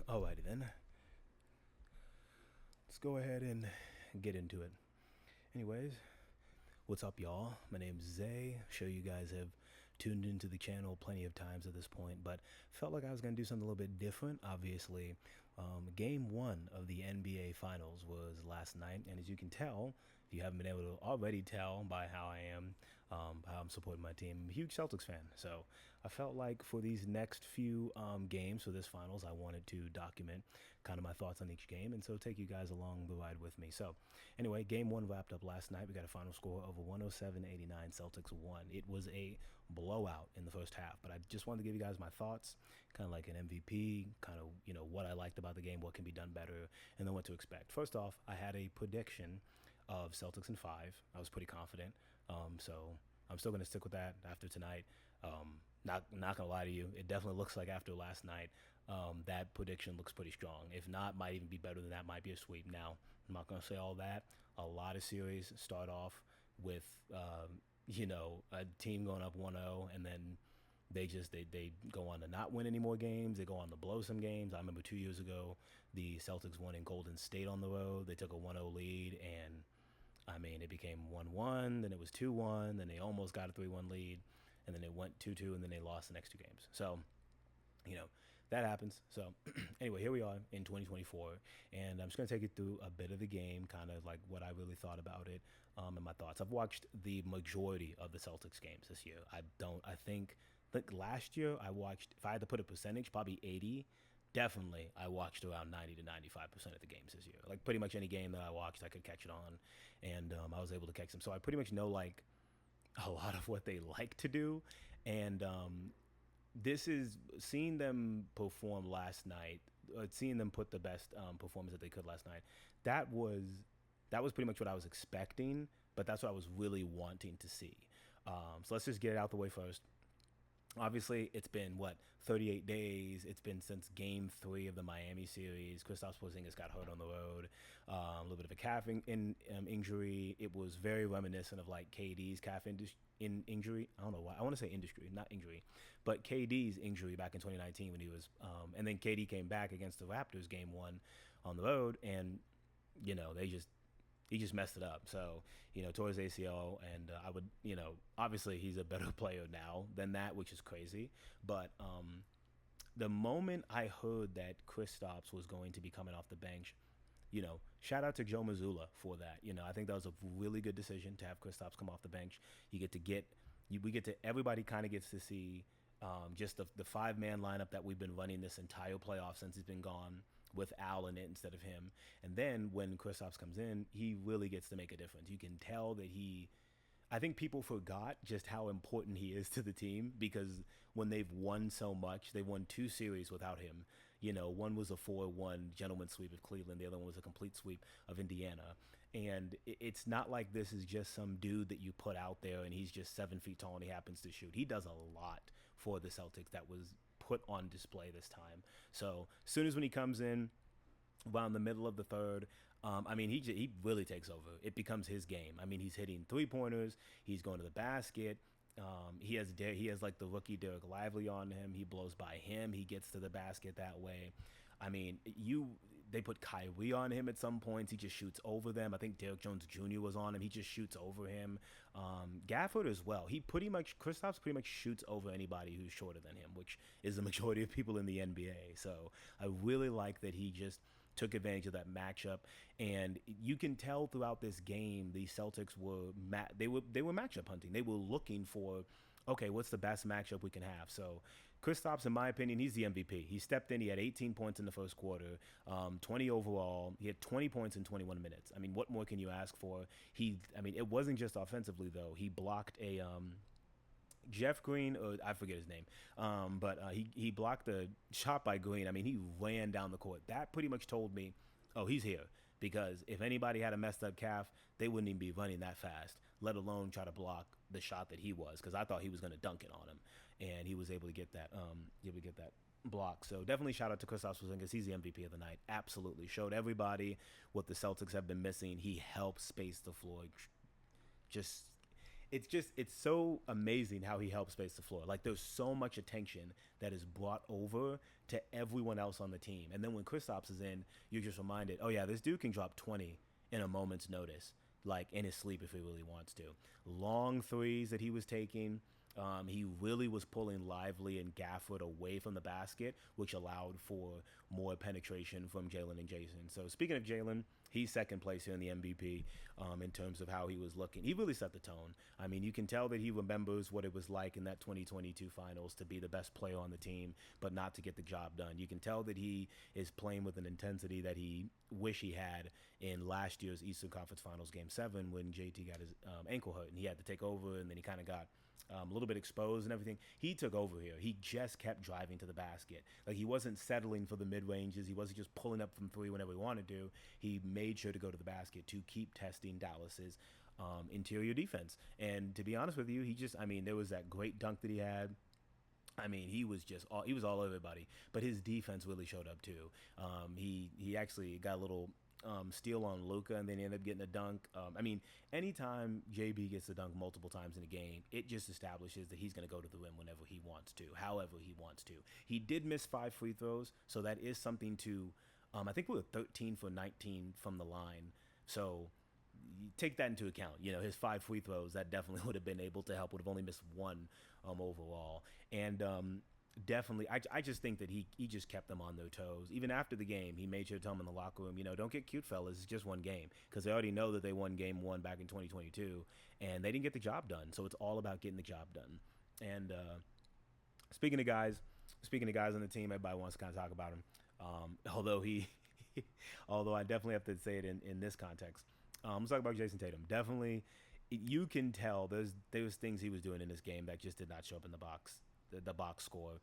Alrighty then. Let's go ahead and get into it. Anyways, what's up, y'all? My name's Zay. Sure, you guys have tuned into the channel plenty of times at this point, but felt like I was going to do something a little bit different. Obviously, game one of the NBA Finals was last night, and as you can tell, if you haven't been able to already tell by how I am, how I'm supporting my team, I'm a huge Celtics fan. So I felt like for these next few games for this finals, I wanted to document kind of my thoughts on each game, and so take you guys along the ride with me. So anyway, game one wrapped up last night. We got a final score of 107-89. Celtics won. It was a blowout in the first half, but I just wanted to give you guys my thoughts, kind of like an MVP, kind of, what I liked about the game, what can be done better, and then what to expect. First off, I had a prediction of Celtics in 5. I was pretty confident. So I'm still going to stick with that after tonight. Not gonna lie to you, it definitely looks like after last night, that prediction looks pretty strong. If not, might even be better than that. Might be a sweep. Now, I'm not gonna say all that. A lot of series start off with a team going up 1-0, and then they go on to not win any more games. They go on to blow some games. I remember 2 years ago, the Celtics won in Golden State on the road. They took a 1-0 lead, and I mean, it became 1-1, then it was 2-1, then they almost got a 3-1 lead, and then it went 2-2, and then they lost the next two games. So, that happens. So, anyway, here we are in 2024, and I'm just going to take you through a bit of the game, kind of like what I really thought about it, and my thoughts. I've watched the majority of the Celtics games this year. I think last year I watched, if I had to put a percentage, probably 80. Definitely, I watched around 90 to 95% of the games this year. Like, pretty much any game that I watched, I could catch it on, and I was able to catch them. So I pretty much know, like, a lot of what they like to do, and this is seeing them perform last night, seeing them put the best performance that they could last night. That was pretty much what I was expecting, but that's what I was really wanting to see. So let's just get it out the way first. Obviously, it's been 38 days. It's been since Game 3 of the Miami series. Kristaps Porzingis got hurt on the road, a little bit of a calf injury. It was very reminiscent of like KD's calf injury. I don't know why. I want to say industry, not injury, but KD's injury back in 2019 when he was, and then KD came back against the Raptors Game 1 on the road, and he just messed it up. So, tore his ACL, and obviously he's a better player now than that, which is crazy. But the moment I heard that Kristaps was going to be coming off the bench, shout out to Joe Mazzulla for that. I think that was a really good decision to have Kristaps come off the bench. Everybody kind of gets to see just the five-man lineup that we've been running this entire playoff since he's been gone, with Al in it instead of him. And then when Kristaps comes in, he really gets to make a difference. You can tell that I think people forgot just how important he is to the team, because when they've won so much, they won 2 series without him. One was a 4-1 gentleman's sweep of Cleveland. The other one was a complete sweep of Indiana. And it's not like this is just some dude that you put out there and he's just 7 feet tall and he happens to shoot. He does a lot for the Celtics that was put on display this time. So as soon as when he comes in around the middle of the third, he really takes over. It becomes his game. He's hitting 3-pointers. He's going to the basket. He has like the rookie Derek Lively on him. He blows by him. He gets to the basket that way. They put Kyrie on him at some points. He just shoots over them. I think Derek Jones Jr. was on him. He just shoots over him. Gafford as well. Kristaps pretty much shoots over anybody who's shorter than him, which is the majority of people in the NBA. So I really like that he just took advantage of that matchup, and you can tell throughout this game the Celtics were matchup hunting. They were looking for, okay, what's the best matchup we can have? So Kristaps, in my opinion, he's the MVP. He stepped in. He had 18 points in the first quarter, 20 overall. He had 20 points in 21 minutes. What more can you ask for? It wasn't just offensively, though. He blocked a Jeff Green, or I forget his name, but he blocked a shot by Green. He ran down the court. That pretty much told me, oh, he's here. Because if anybody had a messed up calf, they wouldn't even be running that fast, let alone try to block the shot that he was. Because I thought he was going to dunk it on him, and he was able to get that. Block. So definitely shout out to Kristaps Porzingis. He's the MVP of the night. Absolutely showed everybody what the Celtics have been missing. He helped space the floor. Just it's so amazing how he helps space the floor. Like there's so much attention that is brought over to everyone else on the team, and then when Kristaps is in, you're just reminded, oh yeah, this dude can drop 20 in a moment's notice, like in his sleep if he really wants to. Long threes that he was taking. He really was pulling Lively and Gafford away from the basket, which allowed for more penetration from Jalen and Jason. So speaking of Jalen, he's second place here in the MVP in terms of how he was looking. He really set the tone. I mean, you can tell that he remembers what it was like in that 2022 finals to be the best player on the team, but not to get the job done. You can tell that he is playing with an intensity that he wish he had in last year's Eastern Conference Finals Game 7 when JT got his ankle hurt and he had to take over, and then he kind of got a little bit exposed and everything. He took over here. He just kept driving to the basket. Like he wasn't settling for the mid ranges. He wasn't just pulling up from three whenever he wanted to. He made sure to go to the basket to keep testing Dallas's interior defense. And to be honest with you, there was that great dunk that he had. I mean, he was all over everybody, but his defense really showed up too. He actually got a little steal on Luka, and then he ended up getting a dunk. Anytime JB gets a dunk multiple times in a game, it just establishes that he's going to go to the rim whenever he wants to, however he wants to. He did miss 5 free throws, so that is something to. I think we were 13 for 19 from the line, so you take that into account. You know, his 5 free throws, that definitely would have been able to help. Would have only missed 1 overall, and definitely, I just think that he just kept them on their toes. Even after the game, he made sure to tell them in the locker room, don't get cute, fellas. It's just one game, because they already know that they won game 1 back in 2022, and they didn't get the job done. So it's all about getting the job done. And speaking of guys on the team, everybody wants to kind of talk about him. Although I definitely have to say it in this context. Let's talk about Jason Tatum. Definitely, you can tell there's things he was doing in this game that just did not show up in the box score.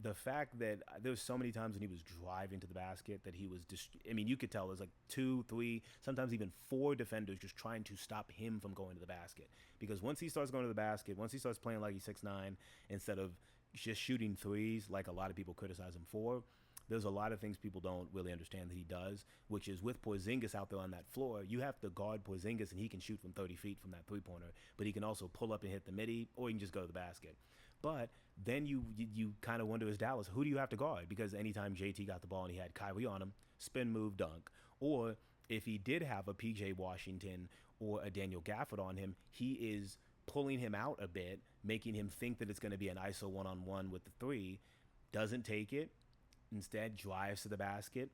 The fact that there's so many times when he was driving to the basket that he was you could tell there's like 2, 3, sometimes even 4 defenders just trying to stop him from going to the basket. Because once he starts going to the basket, once he starts playing like he's 6'9", instead of just shooting threes like a lot of people criticize him for, there's a lot of things people don't really understand that he does, which is with Porzingis out there on that floor, you have to guard Porzingis, and he can shoot from 30 feet from that three-pointer, but he can also pull up and hit the midi, or he can just go to the basket. But then you kind of wonder, as Dallas, who do you have to guard? Because anytime JT got the ball and he had Kyrie on him, spin move, dunk. Or if he did have a PJ Washington or a Daniel Gafford on him, he is pulling him out a bit, making him think that it's going to be an ISO one-on-one with the 3, doesn't take it, instead drives to the basket,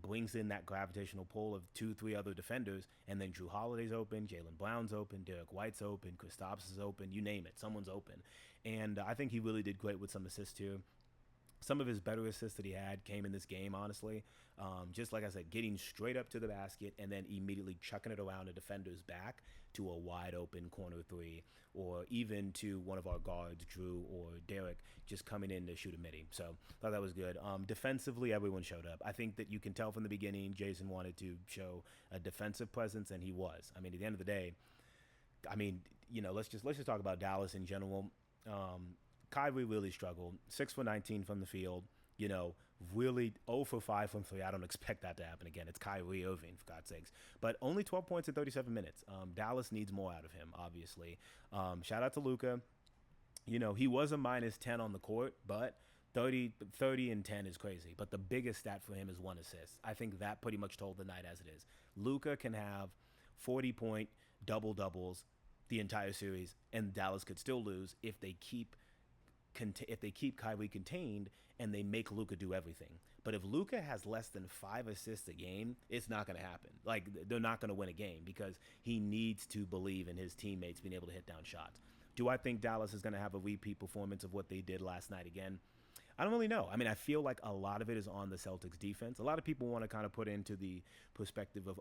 brings in that gravitational pull of 2, 3 other defenders, and then Drew Holiday's open, Jaylen Brown's open, Derek White's open, Kristaps is open, you name it, someone's open. And I think he really did great with some assists here. Some of his better assists that he had came in this game, honestly. Just like I said, getting straight up to the basket and then immediately chucking it around a defender's back to a wide open corner 3, or even to one of our guards, Drew or Derek, just coming in to shoot a midi. So I thought that was good. Defensively, everyone showed up. I think that you can tell from the beginning Jason wanted to show a defensive presence, and he was. I mean, at the end of the day, let's just talk about Dallas in general. Kyrie really struggled. 6 for 19 from the field. Really 0 for 5 from 3. I don't expect that to happen again. It's Kyrie Irving, for God's sakes. But only 12 points in 37 minutes. Dallas needs more out of him, obviously. Shout out to Luka. He was a minus 10 on the court, but 30 and 10 is crazy. But the biggest stat for him is 1 assist. I think that pretty much told the night as it is. Luka can have 40-point double-doubles the entire series, and Dallas could still lose if they keep Kyrie contained and they make Luka do everything. But if Luka has less than 5 assists a game, it's not going to happen. Like, they're not going to win a game because he needs to believe in his teammates being able to hit down shots. Do I think Dallas is going to have a repeat performance of what they did last night again? I don't really know. I feel like a lot of it is on the Celtics defense. A lot of people want to kind of put into the perspective of,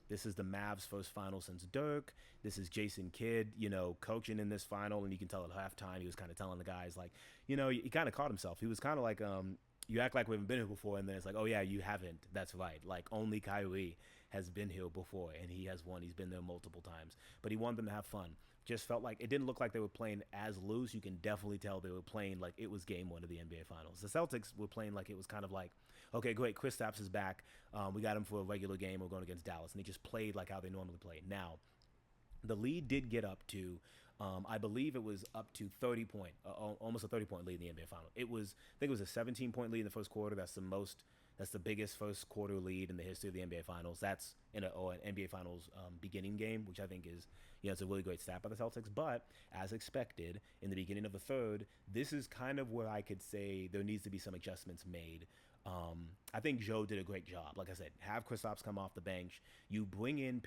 this is the Mavs' first final since Dirk. This is Jason Kidd, coaching in this final. And you can tell at halftime he was kind of telling the guys, like, he kind of caught himself. He was kind of like, you act like we haven't been here before. And then it's like, oh, yeah, you haven't. That's right. Like, only Kyrie has been here before. And he has won. He's been there multiple times. But he wanted them to have fun. Just felt like it didn't look like they were playing as loose. You can definitely tell they were playing like it was game 1 of the NBA Finals. The Celtics were playing like it was kind of like, okay, great, Kristaps is back. We got him for a regular game. We're going against Dallas. And they just played like how they normally play. Now, The lead did get up to, I believe it was up to 30 point, almost a 30-point lead in the NBA final. I think it was a 17-point lead in the first quarter. That's the biggest first quarter lead in the history of the NBA finals. That's in an NBA finals beginning game, which I think is, it's a really great stat by the Celtics. But as expected, in the beginning of the third, this is kind of where I could say there needs to be some adjustments made. I think Joe did a great job. Like I said, have Kristaps come off the bench. You bring in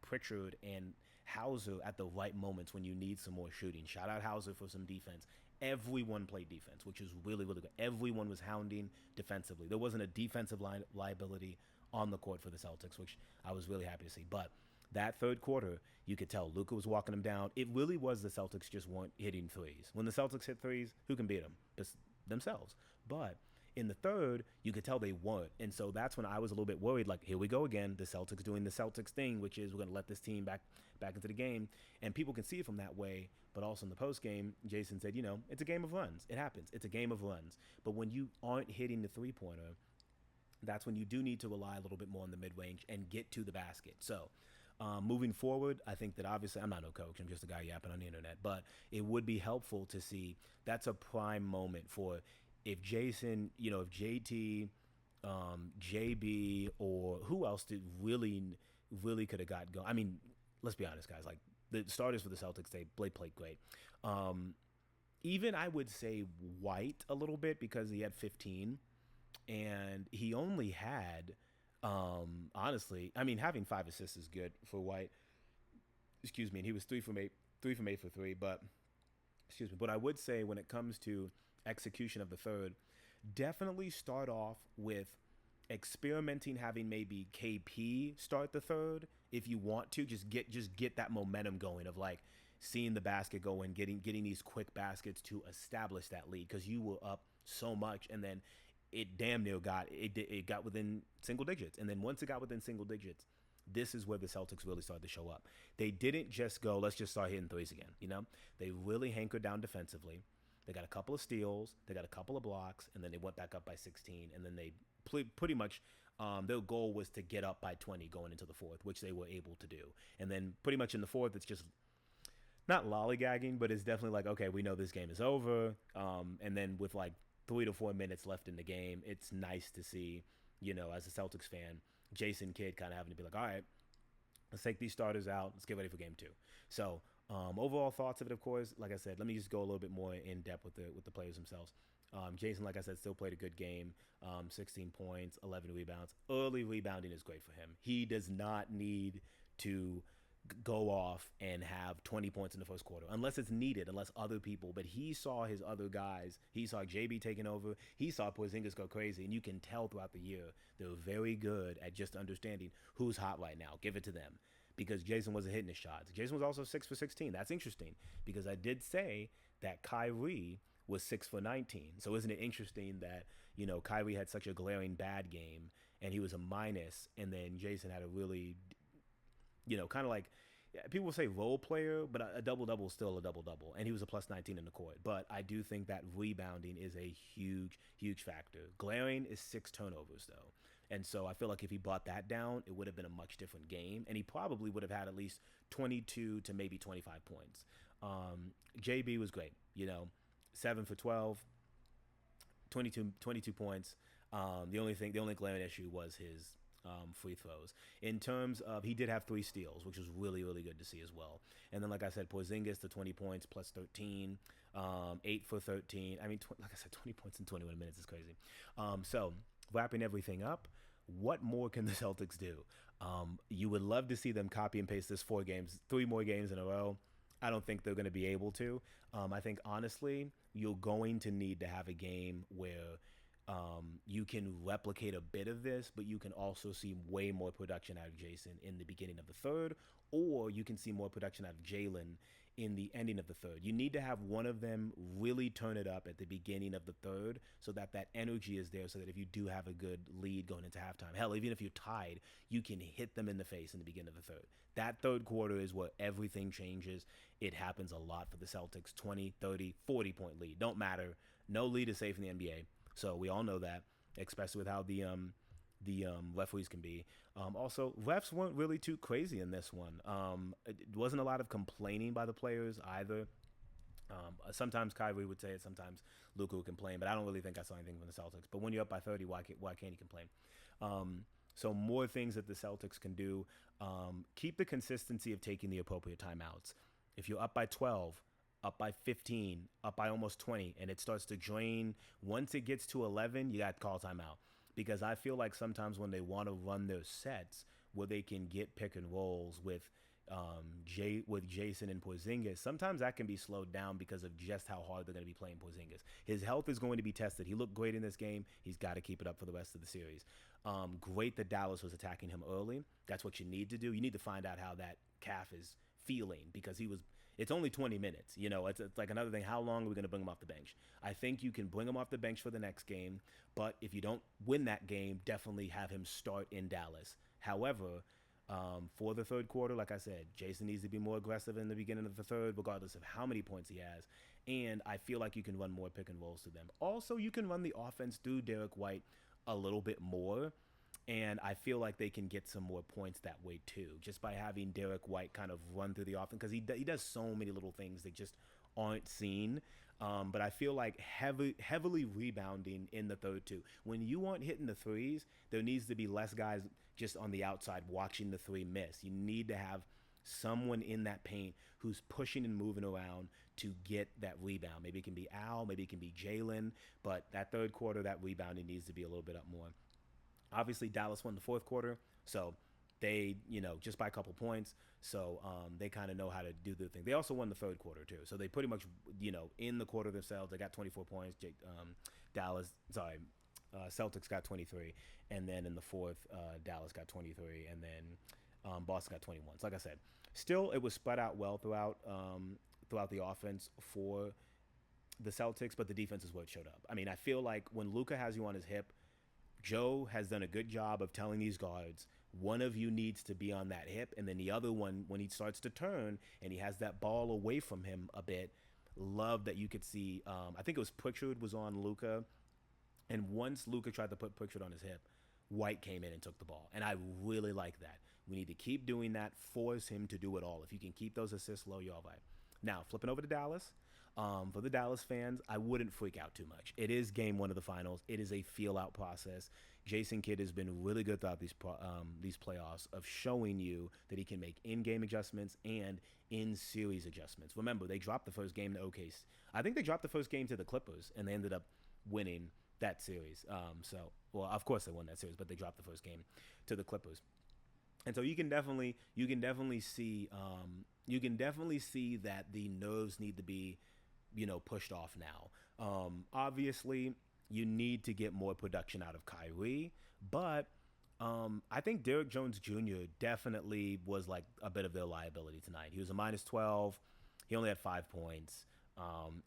Pritchard and Hauser at the right moments when you need some more shooting. Shout out Hauser for some defense. Everyone played defense, which is really, really good. Everyone was hounding defensively. There wasn't a defensive liability on the court for the Celtics, which I was really happy to see. But that third quarter, you could tell Luka was walking them down. It really was the Celtics just weren't hitting threes. When the Celtics hit threes, who can beat them? It's themselves. But in the third, you could tell they weren't. And so that's when I was a little bit worried, like, here we go again, the Celtics doing the Celtics thing, which is we're going to let this team back into the game. And people can see it from that way. But also in the post game, Jason said, it's a game of runs. It happens. It's a game of runs. But when you aren't hitting the three-pointer, that's when you do need to rely a little bit more on the mid-range and get to the basket. So moving forward, I think that obviously I'm not no coach. I'm just a guy yapping on the internet. But it would be helpful to see that's a prime moment for if Jason, if JT, JB, or who else did really could have got going. I mean, let's be honest, guys. Like the starters for the Celtics, they played great. Even I would say White a little bit because he had 15, and he only had, honestly, I mean, having 5 assists is good for White. Excuse me, and he was 3 from 8 for 3. But excuse me, but I would say when it comes to execution of the third, definitely start off with experimenting, having maybe KP start the third if you want to. Just get that momentum going of like seeing the basket go in, getting these quick baskets to establish that lead, because you were up so much, and then it damn near got within single digits, and then once it got within single digits, this is where the Celtics really started to show up. They didn't just go, let's just start hitting threes again. They really hankered down defensively. They got a couple of steals, they got a couple of blocks, and then they went back up by 16, and then they pretty much their goal was to get up by 20 going into the fourth, which they were able to do. And then pretty much in the fourth, it's just not lollygagging, but it's definitely like, okay, we know this game is over. And then with like 3 to 4 minutes left in the game, it's nice to see, as a Celtics fan, Jason Kidd kind of having to be like, all right, let's take these starters out. Let's get ready for game 2. So overall thoughts of it, of course, like I said, let me just go a little bit more in depth with the players themselves. Jason, like I said, still played a good game, 16 points, 11 rebounds. Early rebounding is great for him. He does not need to go off and have 20 points in the first quarter unless it's needed, unless other people. But he saw his other guys. He saw JB taking over. He saw Porzingis go crazy, and you can tell throughout the year they're very good at just understanding who's hot right now. Give it to them. Because Jason wasn't hitting his shots. Jason was also 6 for 16. That's interesting because I did say that Kyrie was 6 for 19. So isn't it interesting that, Kyrie had such a glaring bad game and he was a minus, and then Jason had a really, kind of like, people say role player, but a double-double is still a double-double, and he was a plus 19 in the court. But I do think that rebounding is a huge, huge factor. Glaring is 6 turnovers, though. And so I feel like if he brought that down, it would have been a much different game, and he probably would have had at least 22 to maybe 25 points. JB was great, 7 for 12, 22 points. The only glaring issue was his free throws. In terms of, he did have 3 steals, which was really, really good to see as well. And then, like I said, Porzingis, the 20 points plus 13, 8 for 13. I mean, like I said, 20 points in 21 minutes is crazy. So wrapping everything up, what more can the Celtics do? You would love to see them copy and paste this 3 more games in a row. I don't think they're going to be able to. I think, honestly, you're going to need to have a game where you can replicate a bit of this, but you can also see way more production out of Jason in the beginning of the third, or you can see more production out of Jalen in the ending of the third. You need to have one of them really turn it up at the beginning of the third so that energy is there, so that if you do have a good lead going into halftime, hell, even if you're tied, you can hit them in the face in the beginning of the third. That third quarter is where everything changes. It happens a lot for the Celtics. 20, 30, 40-point lead. Don't matter. No lead is safe in the NBA. So we all know that, especially with how the the referees can be. Also, refs weren't really too crazy in this one. It wasn't a lot of complaining by the players either. Sometimes Kyrie would say it, sometimes Luka would complain, but I don't really think I saw anything from the Celtics. But when you're up by 30, why can't you complain? So more things that the Celtics can do. Keep the consistency of taking the appropriate timeouts. If you're up by 12, up by 15, up by almost 20, and it starts to drain, once it gets to 11, you got to call timeout. Because I feel like sometimes when they want to run their sets where they can get pick and rolls with Jason and Porzingis, sometimes that can be slowed down because of just how hard they're going to be playing Porzingis. His health is going to be tested. He looked great in this game. He's got to keep it up for the rest of the series. Great that Dallas was attacking him early. That's what you need to do. You need to find out how that calf is feeling because it's only 20 minutes. It's like another thing. How long are we going to bring him off the bench? I think you can bring him off the bench for the next game, but if you don't win that game, definitely have him start in Dallas. However, for the third quarter, like I said, Jason needs to be more aggressive in the beginning of the third, regardless of how many points he has. And I feel like you can run more pick and rolls to them. Also, you can run the offense through Derek White a little bit more. And I feel like they can get some more points that way too, just by having Derek White kind of run through the offense, because he does so many little things that just aren't seen. But I feel like heavily rebounding in the third too. When you aren't hitting the threes, there needs to be less guys just on the outside watching the three miss. You need to have someone in that paint who's pushing and moving around to get that rebound. Maybe it can be Al, maybe it can be Jalen, but that third quarter, that rebounding needs to be a little bit up more. Obviously, Dallas won the fourth quarter, so they, just by a couple points, so they kind of know how to do their thing. They also won the third quarter, too, so they pretty much, in the quarter themselves, they got 24 points. Celtics got 23, and then in the fourth, Dallas got 23, and then Boston got 21. So like I said, still, it was spread out well throughout the offense for the Celtics, but the defense is what showed up. I mean, I feel like when Luka has you on his hip, Joe has done a good job of telling these guards, one of you needs to be on that hip, and then the other one, when he starts to turn and he has that ball away from him a bit, love that you could see. I think it was Pritchard was on Luka, and once Luka tried to put Pritchard on his hip, White came in and took the ball, and I really like that. We need to keep doing that, force him to do it all. If you can keep those assists low, you're all right. Now, flipping over to Dallas. For the Dallas fans, I wouldn't freak out too much. It is game one of the finals. It is a feel-out process. Jason Kidd has been really good throughout these playoffs of showing you that he can make in-game adjustments and in-series adjustments. Remember, they dropped the first game to OKC. I think they dropped the first game to the Clippers, and they ended up winning that series. Of course they won that series, but they dropped the first game to the Clippers. And so you can definitely see that the nerves need to be pushed off now. Obviously, you need to get more production out of Kyrie, but I think Derrick Jones Jr. definitely was like a bit of their liability tonight. He was a minus 12. He only had 5 points,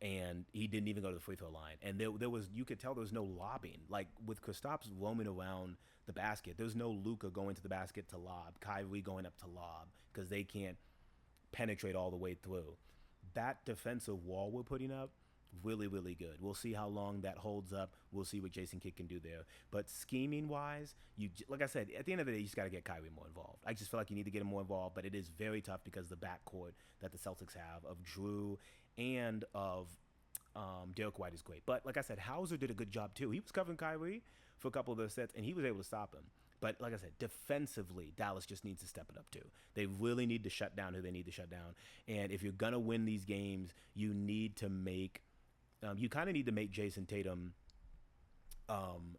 and he didn't even go to the free throw line. And there was, you could tell there was no lobbing. Like with Kristaps roaming around the basket, there's no Luka going to the basket to lob, Kyrie going up to lob, because they can't penetrate all the way through. That defensive wall we're putting up, really, really good. We'll see how long that holds up. We'll see what Jason Kidd can do there. But scheming-wise, like I said, at the end of the day, you just got to get Kyrie more involved. I just feel like you need to get him more involved, but it is very tough because the backcourt that the Celtics have of Drew and of Derek White is great. But like I said, Hauser did a good job too. He was covering Kyrie for a couple of those sets, and he was able to stop him. But like I said, defensively, Dallas just needs to step it up too. They really need to shut down who they need to shut down. And if you're going to win these games, you need to make you kind of need to make Jason Tatum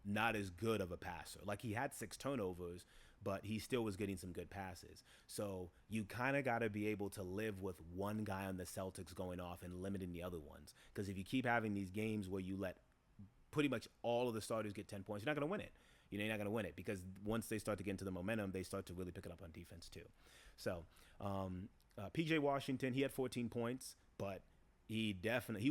not as good of a passer. Like he had 6 turnovers, but he still was getting some good passes. So you kind of got to be able to live with one guy on the Celtics going off and limiting the other ones. Because if you keep having these games where you let pretty much all of the starters get 10 points, you're not going to win it. You're not going to win it because once they start to get into the momentum, they start to really pick it up on defense too. So PJ Washington, he had 14 points, but he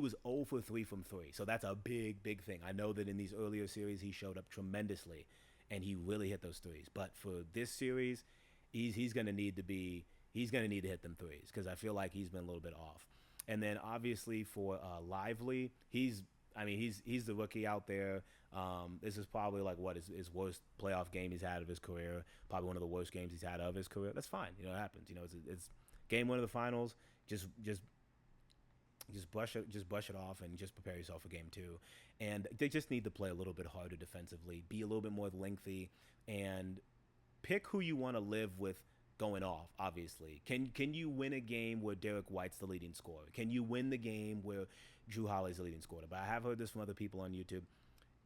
was 0 for 3 from 3. So that's a big, big thing. I know that in these earlier series, he showed up tremendously, and he really hit those threes. But for this series, he's going to need to hit them threes because I feel like he's been a little bit off. And then obviously for Lively, he's the rookie out there. This is probably like what his worst playoff game he's had of his career. Probably one of the worst games he's had of his career. That's fine. You know, it happens. You know, it's game one of the finals. Just brush it off and just prepare yourself for game two. And they just need to play a little bit harder defensively, be a little bit more lengthy, and pick who you want to live with going off. Obviously, can you win a game where Derek White's the leading scorer? Can you win the game where Drew Holiday's the leading scorer? But I have heard this from other people on YouTube.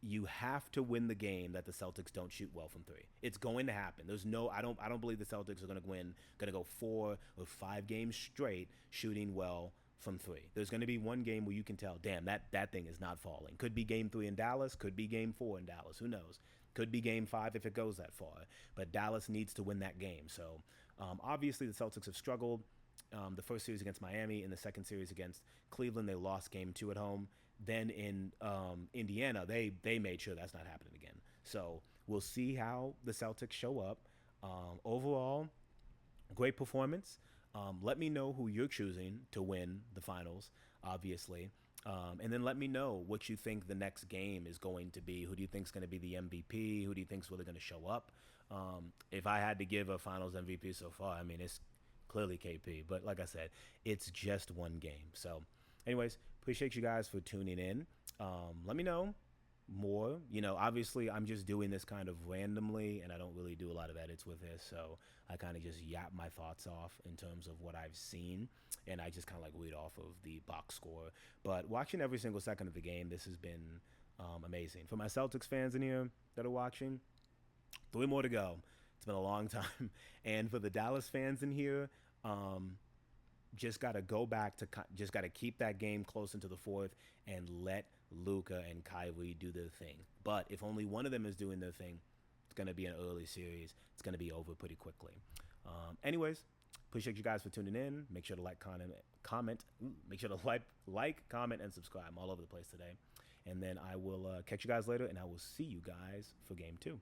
You have to win the game that the Celtics don't shoot well from three. It's going to happen. I don't believe the Celtics are going to go 4 or 5 games straight shooting well from three. There's going to be one game where you can tell, damn, that thing is not falling. Could be game 3 in Dallas, could be game 4 in Dallas. Who knows? Could be game 5 if it goes that far. But Dallas needs to win that game. So obviously the Celtics have struggled. The first series against Miami, in the second series against Cleveland, they lost game 2 at home. Then in Indiana, they made sure that's not happening again. So we'll see how the Celtics show up. Overall, great performance. Let me know who you're choosing to win the finals, obviously. And then let me know what you think the next game is going to be. Who do you think is going to be the MVP? Who do you think is really going to show up? If I had to give a finals MVP so far, I mean, it's clearly KP. But like I said, it's just one game. So anyways, appreciate you guys for tuning in. Let me know more. You know, obviously I'm just doing this kind of randomly, and I don't really do a lot of edits with this, so I kind of just yap my thoughts off in terms of what I've seen, and I just kind of like read off of the box score. But watching every single second of the game, this has been amazing. For my Celtics fans in here that are watching, 3 more to go. It's been a long time. And for the Dallas fans in here, just got to go back to, just got to keep that game close into the fourth and let Luka and Kyrie do their thing. But if only one of them is doing their thing, it's going to be an early series. It's going to be over pretty quickly. Anyways, appreciate you guys for tuning in. Make sure to comment. Make sure to like, comment, and subscribe. I'm all over the place today. And then I will catch you guys later, and I will see you guys for game 2.